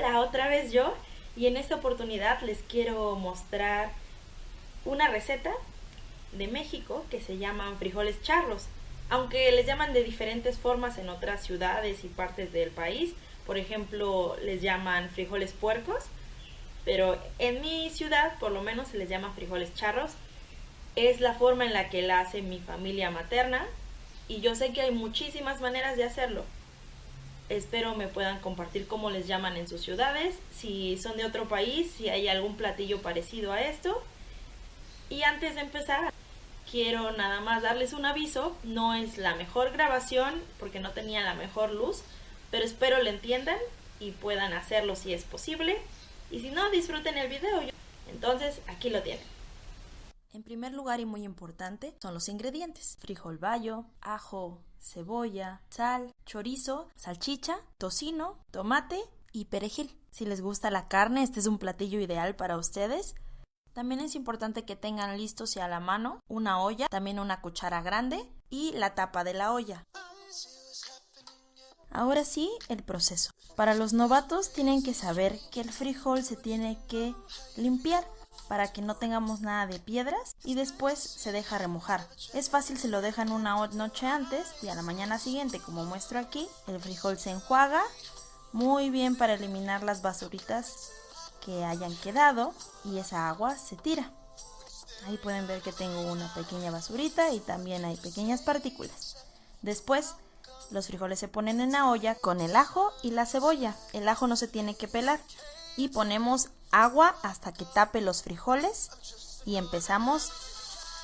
Hola, otra vez yo, y en esta oportunidad les quiero mostrar una receta de México que se llaman frijoles charros, aunque les llaman de diferentes formas en otras ciudades y partes del país. Por ejemplo, les llaman frijoles puercos, pero en mi ciudad por lo menos se les llama frijoles charros. Es la forma en la que la hace mi familia materna y yo sé que hay muchísimas maneras de hacerlo. Espero me puedan compartir cómo les llaman en sus ciudades, si son de otro país, si hay algún platillo parecido a esto. Y antes de empezar, quiero nada más darles un aviso. No es la mejor grabación porque no tenía la mejor luz, pero espero lo entiendan y puedan hacerlo si es posible. Y si no, disfruten el video. Entonces, aquí lo tienen. En primer lugar y muy importante son los ingredientes: frijol bayo, ajo, cebolla, sal, chorizo, salchicha, tocino, tomate y perejil. Si les gusta la carne, este es un platillo ideal para ustedes. También es importante que tengan listos y a la mano una olla, también una cuchara grande y la tapa de la olla. Ahora sí, el proceso. Para los novatos tienen que saber que el frijol se tiene que limpiar para que no tengamos nada de piedras y después se deja remojar. Es fácil si lo dejan una noche antes y a la mañana siguiente, como muestro aquí, el frijol se enjuaga muy bien para eliminar las basuritas que hayan quedado y esa agua se tira. Ahí pueden ver que tengo una pequeña basurita y también hay pequeñas partículas. Después los frijoles se ponen en la olla con el ajo y la cebolla. El ajo no se tiene que pelar. Y ponemos agua hasta que tape los frijoles y empezamos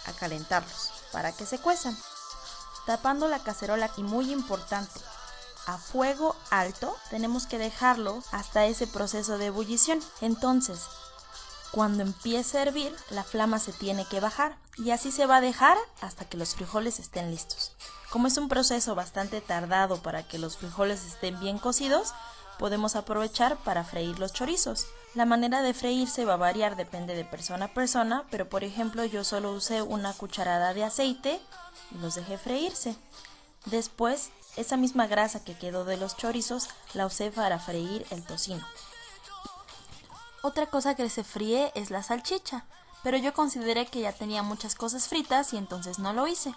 a calentarlos para que se cuezan. Tapando la cacerola, y muy importante, a fuego alto, tenemos que dejarlo hasta ese proceso de ebullición. Entonces, cuando empiece a hervir, la flama se tiene que bajar y así se va a dejar hasta que los frijoles estén listos. Como es un proceso bastante tardado para que los frijoles estén bien cocidos, podemos aprovechar para freír los chorizos. La manera de freírse va a variar, depende de persona a persona, pero por ejemplo yo solo usé una cucharada de aceite y los dejé freírse. Después, esa misma grasa que quedó de los chorizos la usé para freír el tocino. Otra cosa que se fríe es la salchicha, pero yo consideré que ya tenía muchas cosas fritas y entonces no lo hice.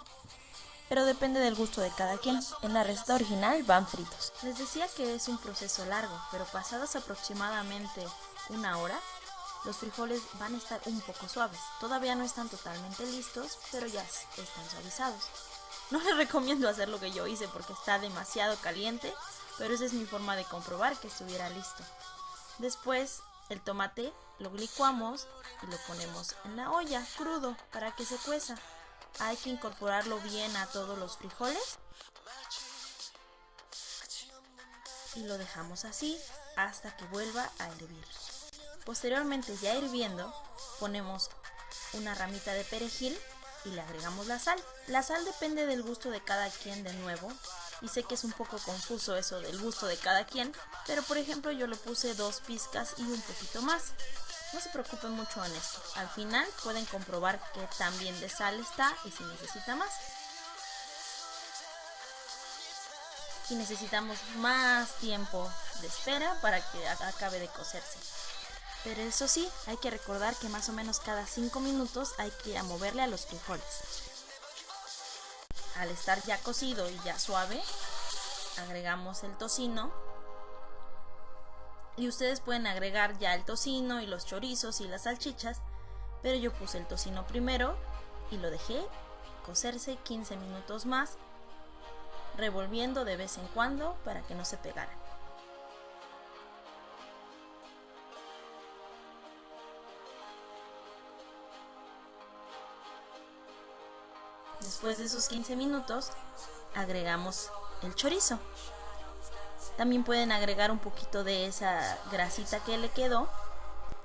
Pero depende del gusto de cada quien. En la receta original van fritos. Les decía que es un proceso largo, pero pasadas aproximadamente una hora, los frijoles van a estar un poco suaves. Todavía no están totalmente listos, pero ya están suavizados. No les recomiendo hacer lo que yo hice porque está demasiado caliente, pero esa es mi forma de comprobar que estuviera listo. Después, el tomate lo licuamos y lo ponemos en la olla crudo para que se cueza. Hay que incorporarlo bien a todos los frijoles y lo dejamos así hasta que vuelva a hervir. Posteriormente, ya hirviendo, ponemos una ramita de perejil y le agregamos la sal. La sal depende del gusto de cada quien de nuevo, y sé que es un poco confuso eso del gusto de cada quien, pero por ejemplo yo le puse 2 pizcas y un poquito más. No se preocupen mucho en esto. Al final pueden comprobar que tan bien de sal está y si necesita más. Y necesitamos más tiempo de espera para que acabe de cocerse. Pero eso sí, hay que recordar que más o menos cada 5 minutos hay que ir a moverle a los frijoles. Al estar ya cocido y ya suave, agregamos el tocino. Y ustedes pueden agregar ya el tocino y los chorizos y las salchichas, pero yo puse el tocino primero y lo dejé cocerse 15 minutos más, revolviendo de vez en cuando para que no se pegaran. Después de esos 15 minutos, agregamos el chorizo. También pueden agregar un poquito de esa grasita que le quedó,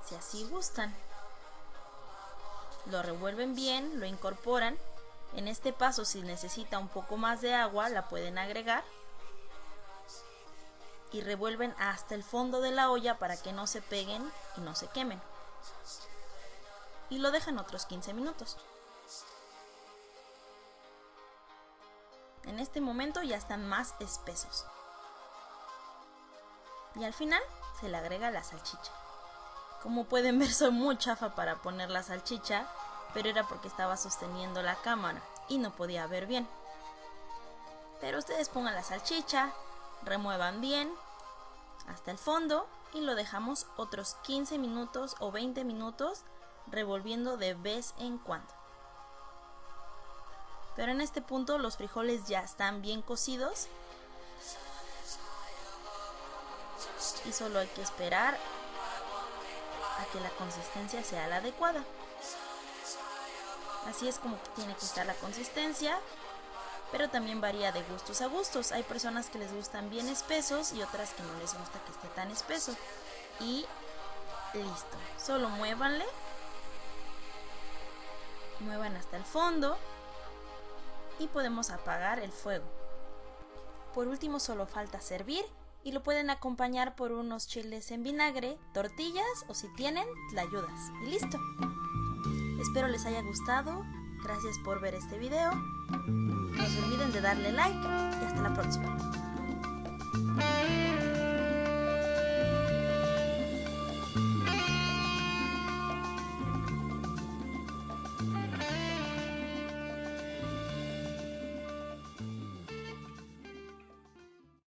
si así gustan. Lo revuelven bien, lo incorporan. En este paso, si necesita un poco más de agua, la pueden agregar. Y revuelven hasta el fondo de la olla para que no se peguen y no se quemen. Y lo dejan otros 15 minutos. En este momento ya están más espesos. Y al final se le agrega la salchicha. Como pueden ver, soy muy chafa para poner la salchicha, pero era porque estaba sosteniendo la cámara y no podía ver bien. Pero ustedes pongan la salchicha, remuevan bien hasta el fondo y lo dejamos otros 15 minutos o 20 minutos revolviendo de vez en cuando. Pero en este punto los frijoles ya están bien cocidos y solo hay que esperar a que la consistencia sea la adecuada. Así es como tiene que estar la consistencia, pero también varía de gustos a gustos. Hay personas que les gustan bien espesos y otras que no les gusta que esté tan espeso. Y listo, solo muévanle, muevan hasta el fondo y podemos apagar el fuego. Por último solo falta servir y lo pueden acompañar por unos chiles en vinagre, tortillas o si tienen, tlayudas. Y listo. Espero les haya gustado. Gracias por ver este video. No se olviden de darle like y hasta la próxima.